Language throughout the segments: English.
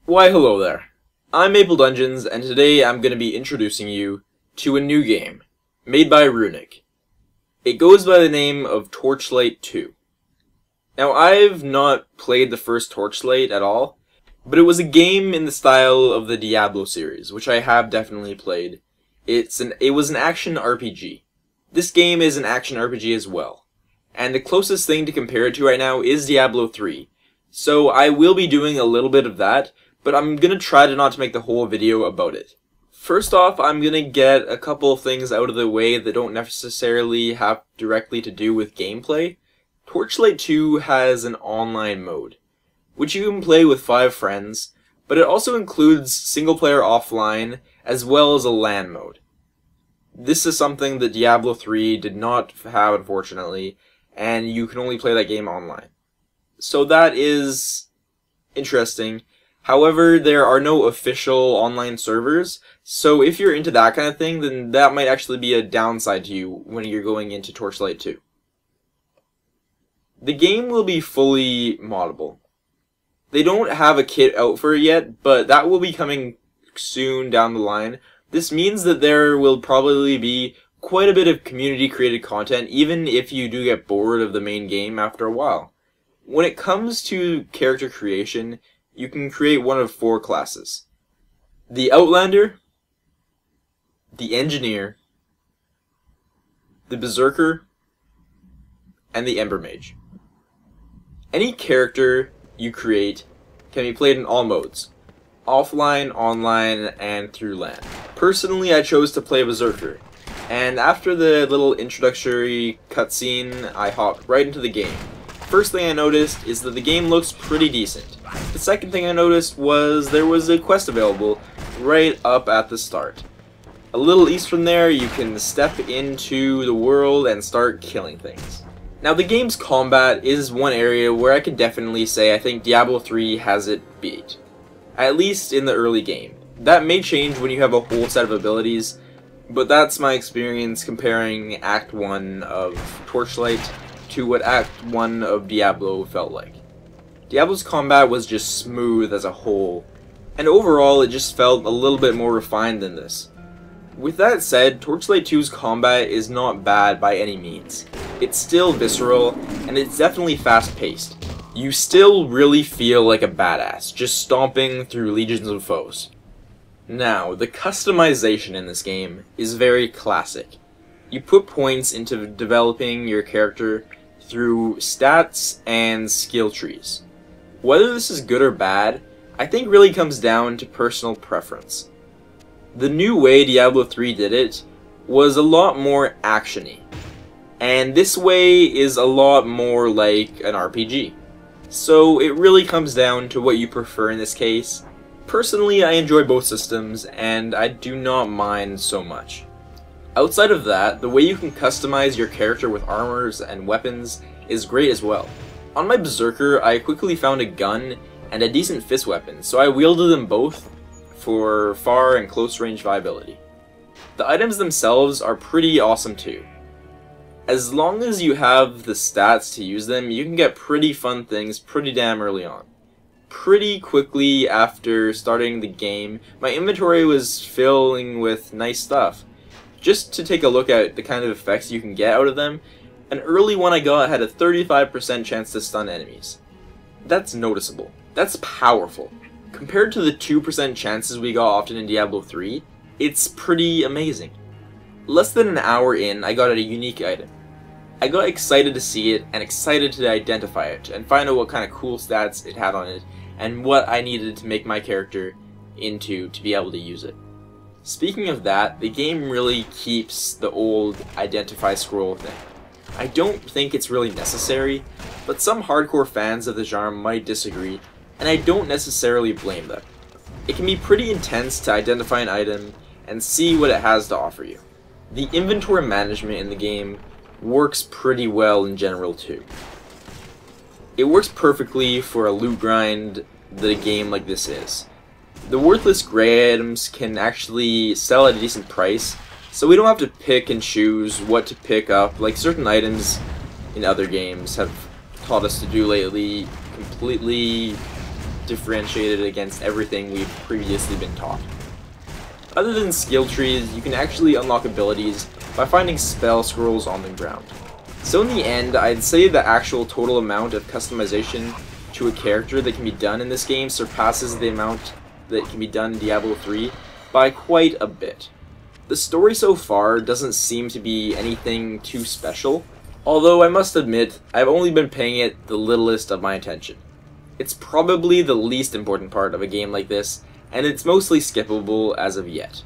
Why hello there, I'm MapleDungeons, and today I'm going to be introducing you to a new game, made by Runic. It goes by the name of Torchlight 2. Now I've not played the first Torchlight at all, but it was a game in the style of the Diablo series, which I have definitely played. It was an action RPG. This game is an action RPG as well, and the closest thing to compare it to right now is Diablo 3. So I will be doing a little bit of that, but I'm going to try to not make the whole video about it. First off, I'm going to get a couple of things out of the way that don't necessarily have directly to do with gameplay. Torchlight 2 has an online mode, which you can play with 5 friends, but it also includes single-player offline as well as a LAN mode. This is something that Diablo 3 did not have, unfortunately, and you can only play that game online. So that is interesting. However, there are no official online servers, so if you're into that kind of thing, then that might actually be a downside to you when you're going into Torchlight 2. The game will be fully moddable. They don't have a kit out for it yet, but that will be coming soon down the line. This means that there will probably be quite a bit of community-created content, even if you do get bored of the main game after a while. When it comes to character creation, you can create one of 4 classes: the Outlander, the Engineer, the Berserker, and the Ember Mage. Any character you create can be played in all modes: offline, online, and through LAN. Personally, I chose to play Berserker, and after the little introductory cutscene, I hopped right into the game. First thing I noticed is that the game looks pretty decent. The second thing I noticed was there was a quest available right up at the start. A little east from there, you can step into the world and start killing things. Now, the game's combat is one area where I can definitely say I think Diablo 3 has it beat. At least in the early game. That may change when you have a whole set of abilities, but that's my experience comparing Act 1 of Torchlight to what Act 1 of Diablo felt like. Diablo's combat was just smooth as a whole, and overall it just felt a little bit more refined than this. With that said, Torchlight 2's combat is not bad by any means. It's still visceral, and it's definitely fast-paced. You still really feel like a badass, just stomping through legions of foes. Now, the customization in this game is very classic. You put points into developing your character through stats and skill trees. Whether this is good or bad, I think really comes down to personal preference. The new way Diablo 3 did it was a lot more action-y, and this way is a lot more like an RPG. So it really comes down to what you prefer in this case. Personally, I enjoy both systems, and I do not mind so much. Outside of that, the way you can customize your character with armors and weapons is great as well. On my Berserker, I quickly found a gun and a decent fist weapon, so I wielded them both for far and close range viability. The items themselves are pretty awesome too. As long as you have the stats to use them, you can get pretty fun things pretty damn early on. Pretty quickly after starting the game, my inventory was filling with nice stuff. Just to take a look at the kind of effects you can get out of them, an early one I got had a 35% chance to stun enemies. That's noticeable. That's powerful. Compared to the 2% chances we got often in Diablo 3, it's pretty amazing. Less than an hour in, I got a unique item. I got excited to see it, and excited to identify it, and find out what kind of cool stats it had on it, and what I needed to make my character into to be able to use it. Speaking of that, the game really keeps the old identify scroll thing. I don't think it's really necessary, but some hardcore fans of the genre might disagree, and I don't necessarily blame them. It can be pretty intense to identify an item and see what it has to offer you. The inventory management in the game works pretty well in general too. It works perfectly for a loot grind that a game like this is. The worthless gray items can actually sell at a decent price, so we don't have to pick and choose what to pick up like certain items in other games have taught us to do lately, completely differentiated against everything we've previously been taught. Other than skill trees, you can actually unlock abilities by finding spell scrolls on the ground. So in the end, I'd say the actual total amount of customization to a character that can be done in this game surpasses the amount that can be done in Diablo 3 by quite a bit. The story so far doesn't seem to be anything too special, although I must admit I've only been paying it the littlest of my attention. It's probably the least important part of a game like this, and it's mostly skippable as of yet.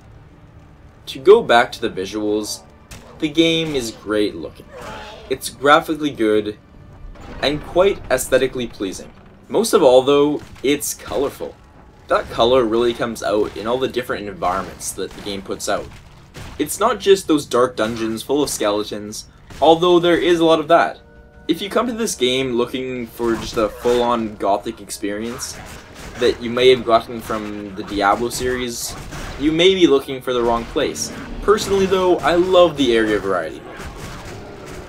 To go back to the visuals, the game is great looking. It's graphically good and quite aesthetically pleasing. Most of all though, it's colorful. That color really comes out in all the different environments that the game puts out. It's not just those dark dungeons full of skeletons, although there is a lot of that. If you come to this game looking for just a full-on gothic experience that you may have gotten from the Diablo series, you may be looking for the wrong place. Personally though, I love the area variety.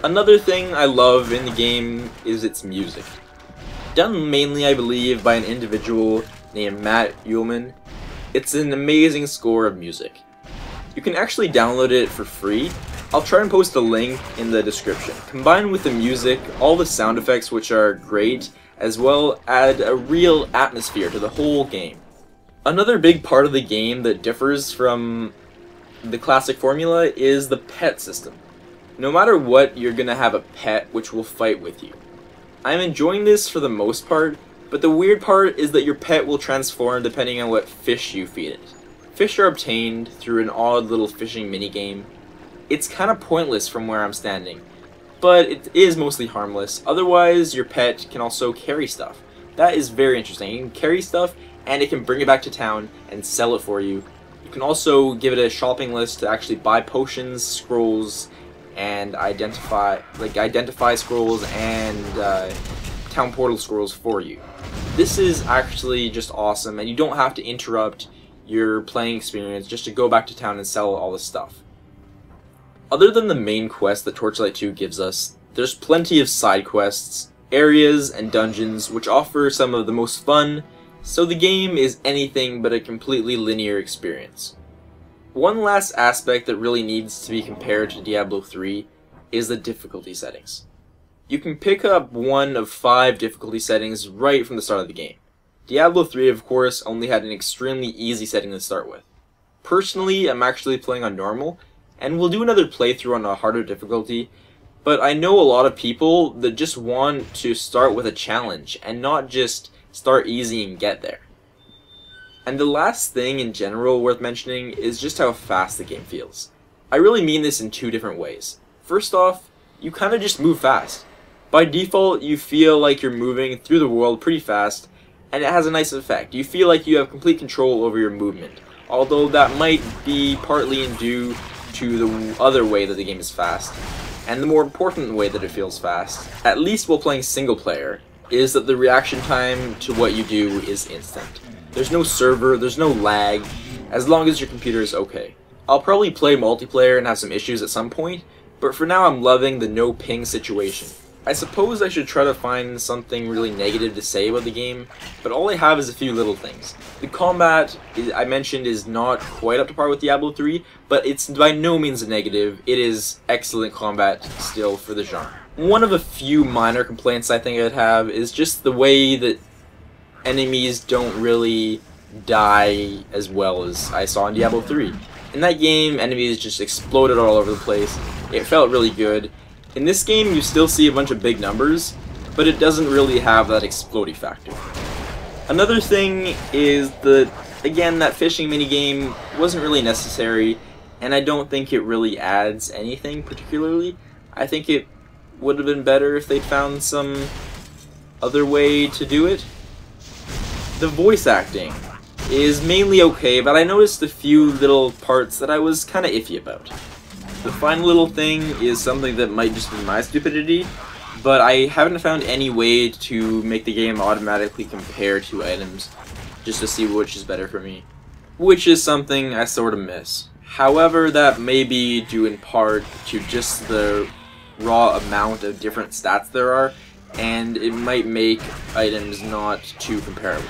Another thing I love in the game is its music. Done mainly, I believe, by an individual named MapleDungeons, it's an amazing score of music. You can actually download it for free. I'll try and post a link in the description. Combined with the music, all the sound effects, which are great, as well add a real atmosphere to the whole game. Another big part of the game that differs from the classic formula is the pet system. No matter what, you're gonna have a pet which will fight with you. I'm enjoying this for the most part, but the weird part is that your pet will transform depending on what fish you feed it. Fish are obtained through an odd little fishing minigame. It's kind of pointless from where I'm standing, but it is mostly harmless. Otherwise, your pet can also carry stuff. That is very interesting. You can carry stuff, and it can bring it back to town and sell it for you. You can also give it a shopping list to actually buy potions, scrolls, and identify scrolls and town portal scrolls for you. This is actually just awesome, and you don't have to interrupt your playing experience just to go back to town and sell all this stuff. Other than the main quest that Torchlight 2 gives us, there's plenty of side quests, areas, and dungeons which offer some of the most fun, so the game is anything but a completely linear experience. One last aspect that really needs to be compared to Diablo 3 is the difficulty settings. You can pick up one of 5 difficulty settings right from the start of the game. Diablo 3, of course, only had an extremely easy setting to start with. Personally, I'm actually playing on normal, and we'll do another playthrough on a harder difficulty, but I know a lot of people that just want to start with a challenge and not just start easy and get there. And the last thing in general worth mentioning is just how fast the game feels. I really mean this in 2 different ways. First off, you kind of just move fast. By default, you feel like you're moving through the world pretty fast, and it has a nice effect. You feel like you have complete control over your movement, although that might be partly due to the other way that the game is fast, and the more important way that it feels fast, at least while playing single player, is that the reaction time to what you do is instant. There's no server, there's no lag, as long as your computer is okay. I'll probably play multiplayer and have some issues at some point, but for now I'm loving the no ping situation. I suppose I should try to find something really negative to say about the game, but all I have is a few little things. The combat, I mentioned, is not quite up to par with Diablo 3, but it's by no means a negative. It is excellent combat still for the genre. One of a few minor complaints I think I'd have is just the way that enemies don't really die as well as I saw in Diablo 3. In that game, enemies just exploded all over the place. It felt really good. In this game, you still see a bunch of big numbers, but it doesn't really have that explodey factor. Another thing is that, again, that fishing minigame wasn't really necessary, and I don't think it really adds anything particularly. I think it would have been better if they'd found some other way to do it. The voice acting is mainly okay, but I noticed a few little parts that I was kind of iffy about. The final little thing is something that might just be my stupidity, but I haven't found any way to make the game automatically compare 2 items, just to see which is better for me. Which is something I sort of miss. However, that may be due in part to just the raw amount of different stats there are, and it might make items not too comparable.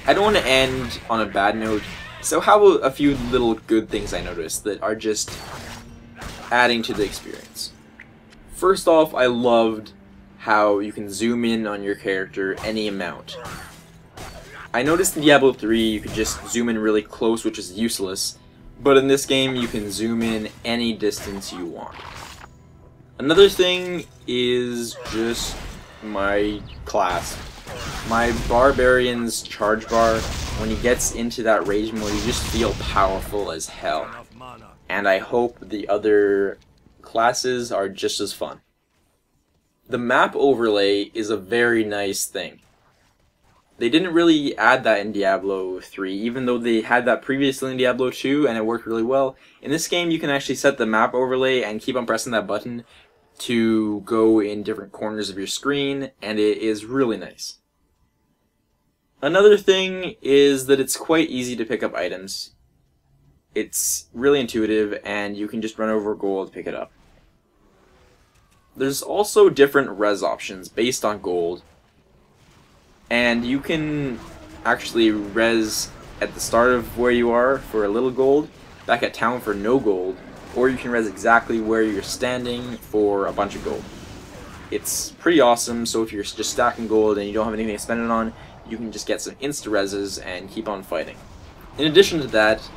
I don't want to end on a bad note, so how about a few little good things I noticed that are just adding to the experience. First off, I loved how you can zoom in on your character any amount. I noticed in Diablo 3 you could just zoom in really close, which is useless, but in this game you can zoom in any distance you want. Another thing is just my class. My Barbarian's charge bar, when he gets into that rage mode, you just feel powerful as hell. And I hope the other classes are just as fun. The map overlay is a very nice thing. They didn't really add that in Diablo 3, even though they had that previously in Diablo 2 and it worked really well. In this game you can actually set the map overlay and keep on pressing that button to go in different corners of your screen, and it is really nice. Another thing is that it's quite easy to pick up items. It's really intuitive and you can just run over gold to pick it up. There's also different res options based on gold, and you can actually res at the start of where you are for a little gold, back at town for no gold, or you can res exactly where you're standing for a bunch of gold. It's pretty awesome, so if you're just stacking gold and you don't have anything to spend it on, you can just get some insta-reses and keep on fighting. In addition to that,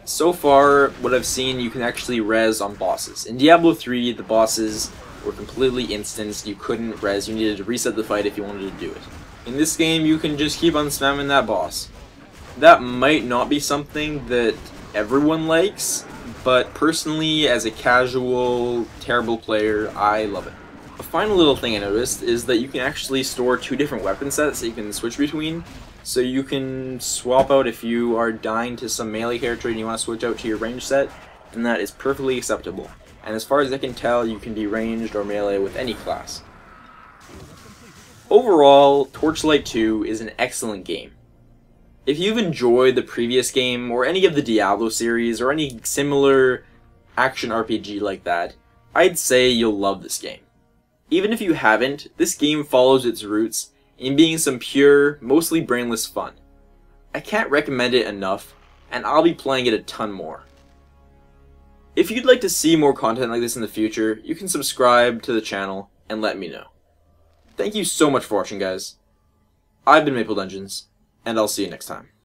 so far what I've seen, you can actually res on bosses. In Diablo 3, the bosses were completely instanced, you couldn't res, you needed to reset the fight if you wanted to do it. In this game, you can just keep on spamming that boss. That might not be something that everyone likes, but personally, as a casual, terrible player, I love it. A final little thing I noticed is that you can actually store two different weapon sets that you can switch between. So you can swap out if you are dying to some melee character and you want to switch out to your range set, then that is perfectly acceptable. And as far as I can tell, you can be ranged or melee with any class. Overall, Torchlight 2 is an excellent game. If you've enjoyed the previous game, or any of the Diablo series, or any similar action RPG like that, I'd say you'll love this game. Even if you haven't, this game follows its roots in being some pure, mostly brainless fun. I can't recommend it enough, and I'll be playing it a ton more. If you'd like to see more content like this in the future, you can subscribe to the channel and let me know. Thank you so much for watching, guys. I've been MapleDungeons, and I'll see you next time.